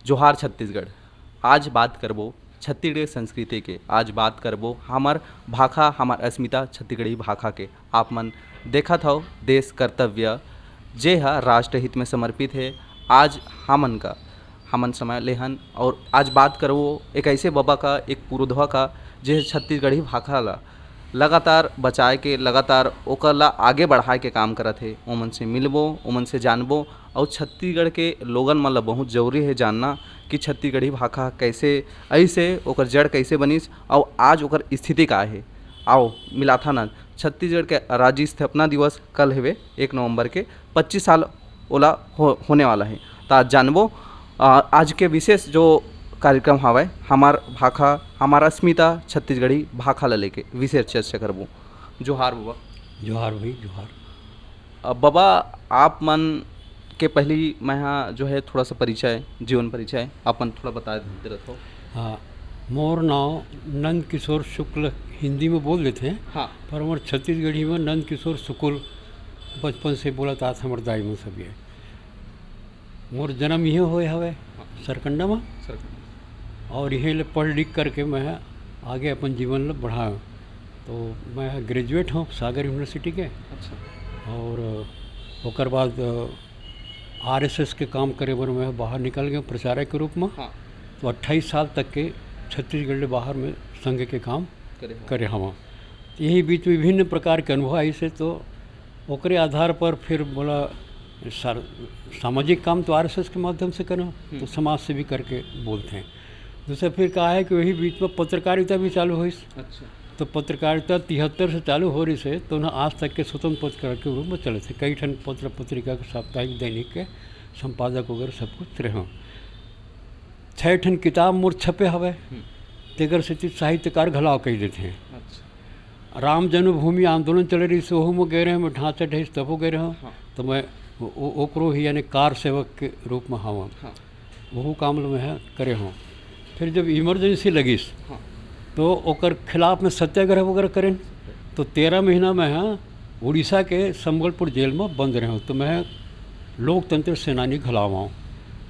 जोहार छत्तीसगढ़। आज बात करबो छत्तीसगढ़ संस्कृति के। आज बात करबो हमार भाषा हमार अस्मिता छत्तीसगढ़ी भाषा के। आप मन देखत हव देश कर्तव्य जे ह राष्ट्र हित में समर्पित है। आज हमन समय लेहन और आज बात करबो एक ऐसे बाबा का, एक पुरोधा का जे छत्तीसगढ़ी भाषा ला लगातार बचाए के, लगातार ओकर ला आगे बढ़ाए के काम करत है। ओमन से मिलबो, ओमन से जानबो और छत्तीसगढ़ के लोगन मन ला बहुत जरूरी है जानना कि छत्तीसगढ़ी भाषा कैसे ऐसे ओकर जड़ कैसे बनिस और आज ओकर स्थिति का है। आओ मिलाथा ना। छत्तीसगढ़ के राज्य स्थापना दिवस कल हेवे 1 नवंबर के 25 साल ओला होने वाला है। तो आज जानबो आज के विशेष जो कार्यक्रम हवय हमार भाषा हमार अस्मिता छत्तीसगढ़ी भाषा ला लेके विशेष चर्चा करबो। जोहार बाबा। जोहार भाई जोहार। बाबा आप मन के पहली मैं यहाँ जो है थोड़ा सा परिचय, जीवन परिचय अपन थोड़ा बता देते रहते हो। हाँ, मोर नाव नंद किशोर शुक्ल, हिंदी में बोल देते हैं। हाँ। पर हमारे छत्तीसगढ़ी में नंद किशोर शुक्ल बचपन से बोला था हमारे दाई में सब ये। मोर जन्म यही हुए हवे सरकंडा में, सर और यही ले पढ़ लिख करके मैं आगे अपन जीवन ला बढ़ाऊँ। तो मैं ग्रेजुएट हूँ सागर यूनिवर्सिटी के। अच्छा। और ओकर बाद आरएसएस के काम करे बर मैं बाहर निकल गया प्रचारक के रूप में। हाँ। तो 28 साल तक के छत्तीसगढ़ ले बाहर में संघ के काम करे हम। यही बीच विभिन्न प्रकार के अनुभव आई से, तो ओकरे आधार पर फिर बोला सामाजिक काम तो आरएसएस के माध्यम से करें, तो समाज से भी करके बोलते हैं। दूसरा फिर कहा है कि वही बीच में पत्रकारिता भी चालू हुई। अच्छा। तो पत्रकारिता 73 से चालू हो रही से, तो ना आज तक के स्वतंत्र पत्रकार के रूप में चले थे। कई ठन पत्र पत्रिका के साप्ताहिक दैनिक के संपादक वगैरह सब कुछ रहे। 6 ठन किताब मोर छपे हवे, तेगर से साहित्यकार घलाव कही देते हैं। अच्छा। राम जन्मभूमि आंदोलन चल रही से ओहू में गए रहे, मैं ढांचा ढेस तबो गए रहा। हाँ। तो मैं ओकरो ही यानी कार सेवक के रूप में हवा। हाँ। वह काम में करे हूँ। फिर जब इमरजेंसी लगिस, हाँ। तो ओकर खिलाफ में सत्याग्रह वगैरह करें। तो 13 महीना में उड़ीसा के संबलपुर जेल में बंद रहे। तो मैं लोकतंत्र सेनानी घलावा हूँ।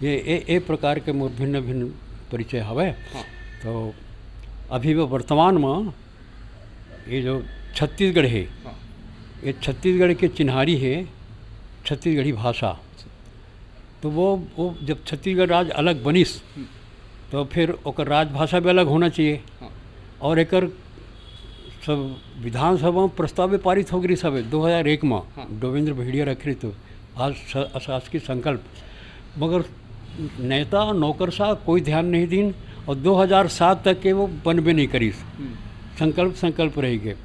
ये प्रकार के मोर भिन्न भिन्न परिचय हवे। हाँ। तो अभी वो वर्तमान में ये जो छत्तीसगढ़ है, हाँ। ये छत्तीसगढ़ के चिन्हारी है छत्तीसगढ़ी भाषा। तो वो जब छत्तीसगढ़ राज्य अलग बनिस, तो फिर ओकर राजभाषा भी अलग होना चाहिए। हाँ। और एकर सब विधानसभा में प्रस्ताव पारित हो गई सब 2001 में। हाँ। डोवेंद्र भेड़िया रखे तो आज अशासकीय संकल्प, मगर नेता नौकरशाह कोई ध्यान नहीं दीन। और 2007 तक के वो बनबे नहीं करी, संकल्प रह गए।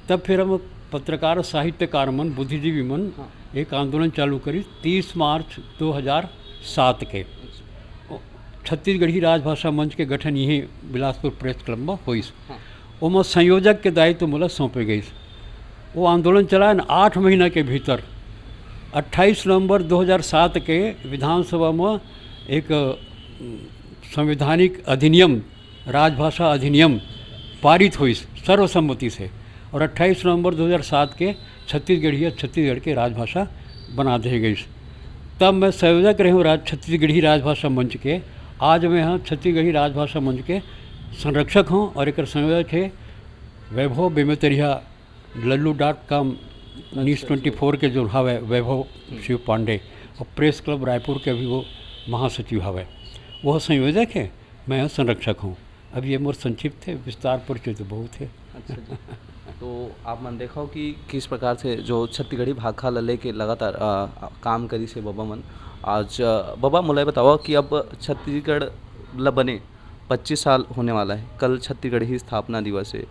तब फिर हम पत्रकार साहित्यकार मन बुद्धिजीवी मन एक आंदोलन चालू करी 30 मार्च 2007 के। छत्तीसगढ़ी राजभाषा मंच के गठन यही बिलासपुर प्रेस क्लब में हुई। वो संयोजक के दायित्व मोला सौंपे गई। वो आंदोलन चला 8 महीना के भीतर 28 नवंबर 2007 के विधानसभा में एक संवैधानिक अधिनियम, राजभाषा अधिनियम पारित हुई सर्वसम्मति से। और 28 नवंबर 2007 के छत्तीसगढ़ के राजभाषा बना दी गई। तब मैं संयोजक रही हूँ छत्तीसगढ़ी राजभाषा मंच के। आज मैं यहाँ छत्तीसगढ़ी राजभाषा मंच के संरक्षक हूँ और एक संयोजक है वैभव बेमेतरिया LalluDotCom न्यूज़ 24 के जो हवे वैभव शिव पांडे, और प्रेस क्लब रायपुर के भी वो महासचिव हवे। वह संयोजक है, मैं यहाँ संरक्षक हूँ। अब ये मोर संक्षिप्त है, विस्तार परिचय तो बहुत है। अच्छा जी। तो आप मन देखो कि किस प्रकार से जो छत्तीसगढ़ी भाषा ला लेके लगातार काम करी से बाबा मन। आज बाबा मुझे बताओ कि अब छत्तीसगढ़ ला बने 25 साल होने वाला है। कल छत्तीसगढ़ी स्थापना दिवस है।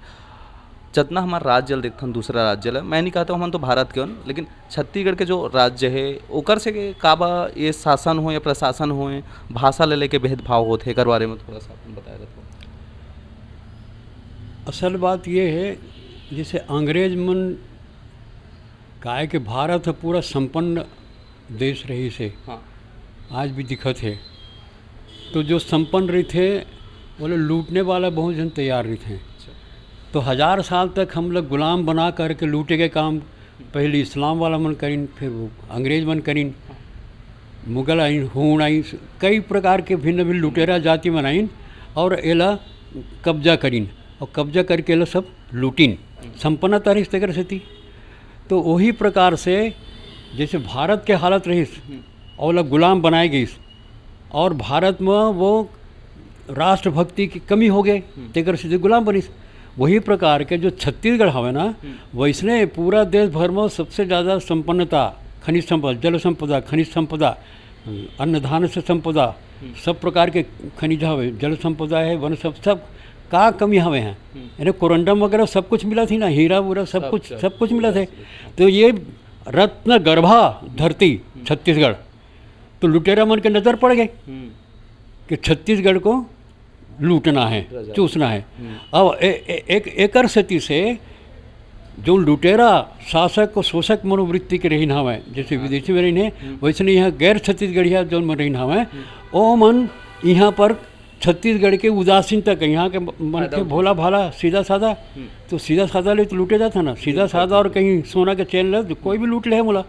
जितना हमारा राज्य देखते हैं दूसरा राज्य ला, मैं नहीं कहता हूँ हम तो भारत के, लेकिन छत्तीसगढ़ के जो राज्य है ओकर से काबा ये शासन हो या प्रशासन हो भाषा ले लेके भेदभाव होते हैं, बारे में थोड़ा सा बताया रहता। असल बात ये है, जैसे अंग्रेज मन कहे कि भारत है पूरा संपन्न देश रही से। हाँ। आज भी दिखत है। तो जो संपन्न रही थे बोले लूटने वाला बहुत जन तैयार रही थे। तो 1000 साल तक हम लोग गुलाम बना करके लूटे के काम पहले इस्लाम वाला मन करीन, फिर वो अंग्रेज मन करीन। मुगल आइन, हूण आइन, कई प्रकार के भिन्न भिन्न लुटेरा जाति में आइन और एला कब्जा करीन और कब्जा करके एला सब लूटिन। संपन्नता रही तेकर से थी। तो वही प्रकार से जैसे भारत के हालत रही और लोग गुलाम बनाए गई और भारत में वो राष्ट्रभक्ति की कमी हो गई तेकर से गुलाम बनी। वही प्रकार के जो छत्तीसगढ़ हवे ना, वैसने पूरा देश भर में सबसे ज़्यादा संपन्नता, खनिज संपदा, जल संपदा, खनिज संपदा, अन्नधान से संपदा, सब प्रकार के खनिज हवे, जल संपदा है, वन सब का कमी हवे हैं। यानी कोरंडम वगैरह सब कुछ मिला थी ना, हीरा वूरा सब कुछ मिला थे। तो ये रत्न गर्भा धरती छत्तीसगढ़, तो लुटेरा मन के नज़र पड़ गए कि छत्तीसगढ़ को लूटना है, चूसना है। अब एक एकर स्थिति से जो लुटेरा शासक और शोषक मनोवृत्ति के रहीन हवे, जैसे विदेशी में रहीन है, वैसे यहाँ गैर छत्तीसगढ़िया जो मन रहीन हवे, ओ मन यहाँ पर छत्तीसगढ़ के उदासीन तक, यहाँ के मन के भोला भाला सीधा साधा, तो सीधा साधा ले तो लूटे जाता ना, सीधा साधा और कहीं सोना के चैन ले तो कोई भी लूट ले है मोला।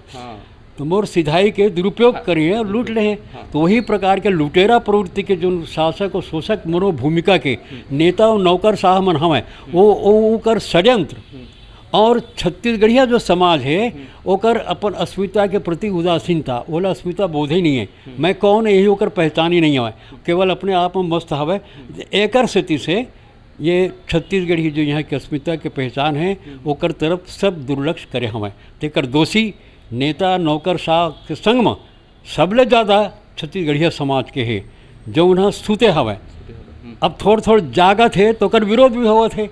तो मोर सिधाई के दुरुपयोग करिए और लूट ले। तो वही प्रकार के लुटेरा प्रवृत्ति के जो शासक और शोषक मनोभूमिका के नेता और नौकरशाह मन हमें वो कर षड्यंत्र और छत्तीसगढ़िया जो समाज है ओकर अपन अस्मिता के प्रति उदासीनता, ओला अस्मिता बोध ही नहीं है, मैं कौन यही ओकर पहचान ही नहीं है, केवल अपने आप में मस्त हवे। एकर स्थिति से ये छत्तीसगढ़ी जो यहाँ की अस्मिता के पहचान है ओकर तरफ सब दुर्लक्ष्य करे हमें। तेकर दोषी नेता नौकरशाह के संग में सबले ज़्यादा छत्तीसगढ़िया समाज के है जो उन्हें सूते हवे। अब थोड़ जागत है तो ओकर विरोध भी होवत है।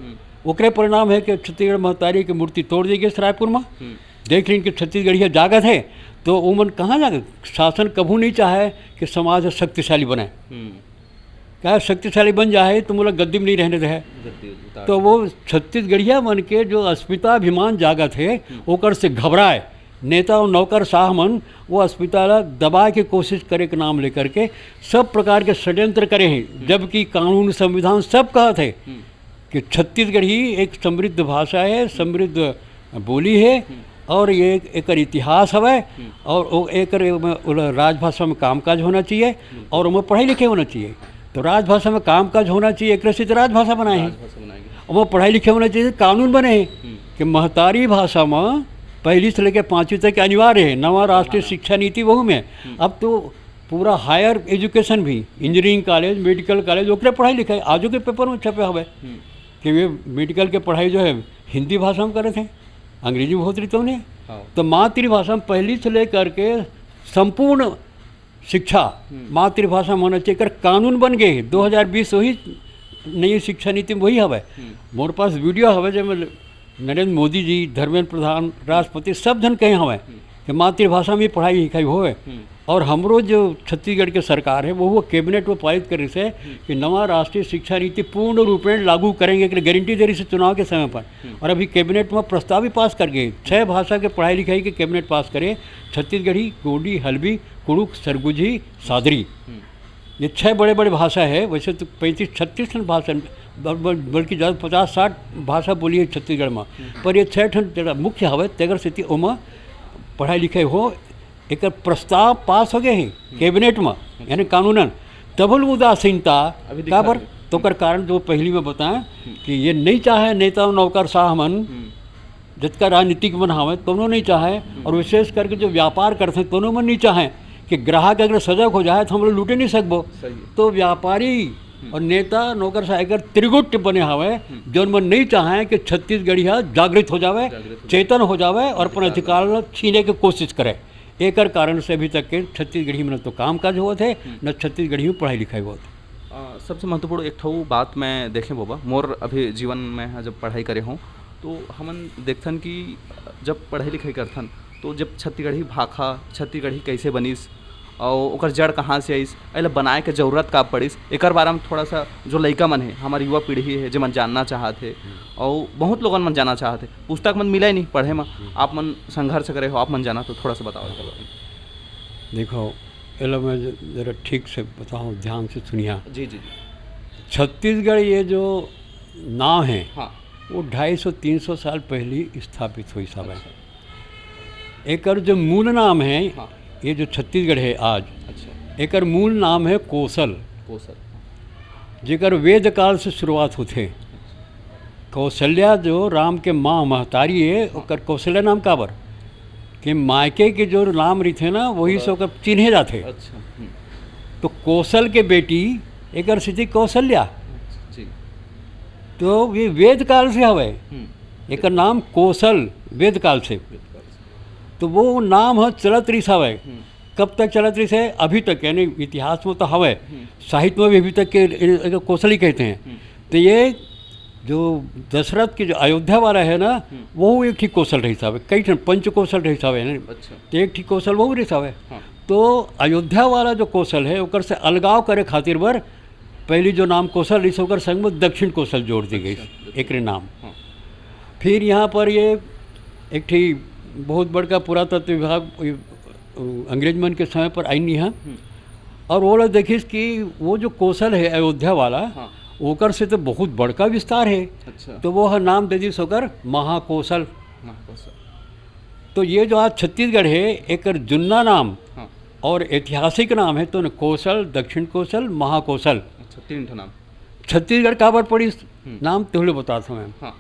ओकरे परिणाम है कि छत्तीसगढ़ महतारी की मूर्ति तोड़ दी गई रायपुर में। देख लें कि छत्तीसगढ़िया जागत है तो उमन कहाँ जागे। शासन कभू नहीं चाहे कि समाज शक्तिशाली बने, क्या शक्तिशाली बन जाए तो मोला गद्दी में नहीं रहने दे। तो वो छत्तीसगढ़िया मन के जो अस्मिताभिमान जागत है ओकर से घबराए नेता और नौकरशाह मन वो अस्मिता दबाए की कोशिश करे के नाम लेकर के सब प्रकार के षड्यंत्र करे हैं। जबकि कानून संविधान सब कहते हैं कि छत्तीसगढ़ी एक समृद्ध भाषा है, समृद्ध बोली है और ये एक इतिहास है और एक राजभाषा में कामकाज होना चाहिए और उनमें पढ़ाई लिखे होना चाहिए। तो राजभाषा में कामकाज होना चाहिए, एक से राजभाषा बनाए हैं और वो पढ़ाई लिखे होना चाहिए। कानून बने हैं कि महतारी भाषा में पहली से लेकर 5वीं तक अनिवार्य है। नवा राष्ट्रीय शिक्षा नीति वह में। अब तो पूरा हायर एजुकेशन भी, इंजीनियरिंग कॉलेज, मेडिकल कॉलेज ओकरे पढ़ाई लिखाई आजो के पेपर में छपे हवे कि वे मेडिकल के पढ़ाई जो है हिंदी भाषा में करे थे, अंग्रेजी में होती तो नहीं। तो मातृभाषा में पहली से लेकर के संपूर्ण शिक्षा मातृभाषा में होना चाहिए। कर कानून बन गए 2020 वही नई शिक्षा नीति में वही हवे। मोर पास वीडियो हवे जब नरेंद्र मोदी जी, धर्मेंद्र प्रधान, राष्ट्रपति सब जन कहे हवे कि मातृभाषा में पढ़ाई लिखाई होवे। और हमरो जो छत्तीसगढ़ के सरकार है वो कैबिनेट में पारित करे से कि नवा राष्ट्रीय शिक्षा नीति पूर्ण रूपेण लागू करेंगे कि गारंटी दे रही से चुनाव के समय पर। और अभी कैबिनेट में प्रस्ताव भी पास कर गए 6 भाषा के पढ़ाई लिखाई के कैबिनेट पास करे। छत्तीसगढ़ी, गोंडी, हल्बी, कुड़ुक, सरगुजी, सादरी, ये 6 बड़े बड़े भाषा है। वैसे तो 35-36 भाषा बल्कि ज़्यादा 50-60 भाषा बोली है छत्तीसगढ़ में, पर ये 6 ठन मुख्य हवे तेगर स्थिति ओमा पढ़ाई लिखाई हो। एक प्रस्ताव पास हो गए हैं कैबिनेट में यानी कानूनन, तबल उदासीनता का पर तो कर कारण जो पहली में बताएं कि ये नहीं चाहे नेता नौकरशाह मन जितका राजनीतिक मन हवे दोनों नहीं चाहे और विशेष करके जो व्यापार करते हैं दोनों मन नहीं चाहे कि ग्राहक अगर सजग हो जाए तो हम लोग लूटे नहीं सकबो। तो व्यापारी और नेता नौकरशाह अगर त्रिगुट बने हवे जो मन नहीं चाहे कि छत्तीसगढ़िया जागृत हो जावे, चेतन हो जावे और अपन अधिकार छीने की कोशिश करे। एक कारण से अभी तक के छत्तीसगढ़ी में न तो काम काज हुआ थे न छत्तीसगढ़ी में पढ़ाई लिखाई हुआ था। सबसे महत्वपूर्ण एक ठो बात मैं देखें बाबा, मोर अभी जीवन में जब पढ़ाई करे हूँ तो हमन देखथन कि जब पढ़ाई लिखाई करथन तो जब छत्तीसगढ़ी भाखा, छत्तीसगढ़ी कैसे बनिस और ओकर जड़ कहाँ से आइस, अला बनाए के जरूरत का पड़िस, एक बारे में थोड़ा सा जो लड़का मन है हमारी युवा पीढ़ी है जो मन जानना चाहते और बहुत लोगन मन जाना चाहते, पुस्तक मन मिला ही नहीं पढ़े में, आप मन संघर्ष करे हो, आप मन जाना तो थोड़ा सा बताओ। देखो एला मैं ज़रा ठीक से बताऊँ, ध्यान से सुनिया। जी जी। छत्तीसगढ़ ये जो नाम है हाँ, वो 250-300 साल पहले स्थापित हुई सब है। एक जो मूल नाम है ये जो छत्तीसगढ़ है आज, अच्छा एकर मूल नाम है कोसल, कोसल जेकर वेद काल से शुरुआत होते। कौशल्या जो राम के माँ महतारी है, ओकर कौशल्या नाम काबर कि मायके के जो नाम रही ना वही से ओकर चिन्हे जाते। अच्छा तो कौशल के बेटी एकर स्थिति कौशल्या, जी तो ये वेद काल से हवे। हम्म, एकर नाम कौशल वेद काल से। बिल्कुल। तो वो नाम है चलत रही हवे। हम्म, कब तक चलत रही है? अभी तक, यानी इतिहास में तो हवे, साहित्य में भी अभी तक के कौशल ही कहते हैं। तो ये जो दशरथ के जो अयोध्या वाला है ना, वो एक ठीक कौशल रही हवे। कई ठन पंच कौशल रही हवे, अच्छा तो एक ठीक कौशल वो रही हवे। हाँ तो अयोध्या वाला जो कौशल है ओकर से अलगाव करे खातिर बर पहली जो नाम कौशल रही ओकर संग में दक्षिण कौशल जोड़ दी गई, एक नाम। हाँ फिर यहाँ पर ये एक ठी बहुत बड़का पुरातत्व विभाग अंग्रेज मन के समय पर आई यहाँ, और वो लोग देखिस कि वो जो कौशल है अयोध्या वाला, हाँ ओकर से तो बहुत बड़का विस्तार है। अच्छा तो वो है नाम दे दी सोकर महाकौशल। महाकौशल तो ये जो आज छत्तीसगढ़ है एक जुन्ना नाम हाँ और ऐतिहासिक नाम है, तो न कौशल, दक्षिण कौशल, महाकौशल। अच्छा 3 ठो नाम। छत्तीसगढ़ काबर पड़ी नाम तो बताता हूँ मैं। हाँ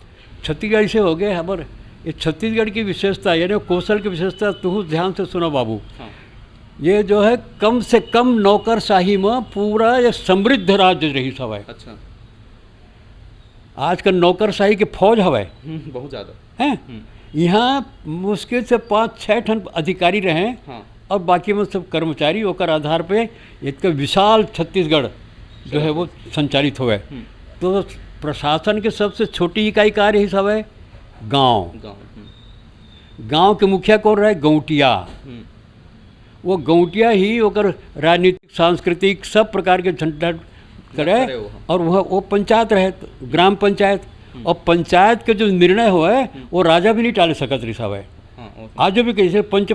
छत्तीसगढ़ से हो गए हमारे ये छत्तीसगढ़ की विशेषता, यानी कौशल की विशेषता तू ध्यान से सुनो बाबू। हाँ ये जो है कम से कम नौकरशाही में पूरा ये समृद्ध राज्य रही सब है। अच्छा आजकल नौकरशाही के फौज हवे बहुत ज़्यादा। हैं। यहाँ मुश्किल से 5-6 ठन अधिकारी रहे, हाँ और बाकी में सब कर्मचारी। ओकर आधार पे एक विशाल छत्तीसगढ़ जो है वो संचालित हुए। तो प्रशासन के सबसे छोटी इकाई कार्य ही सब है गांव। गाँव। गांव के मुखिया कौन रहे? गौटिया। वो गौटिया ही ओकर राजनीतिक, सांस्कृतिक सब प्रकार के झंडा करे। करे वो, हाँ। और वो पंचायत रहे, ग्राम पंचायत। और पंचायत के जो निर्णय हुए वो राजा भी नहीं टाले सकत रही सब है। हाँ आज भी कैसे पंच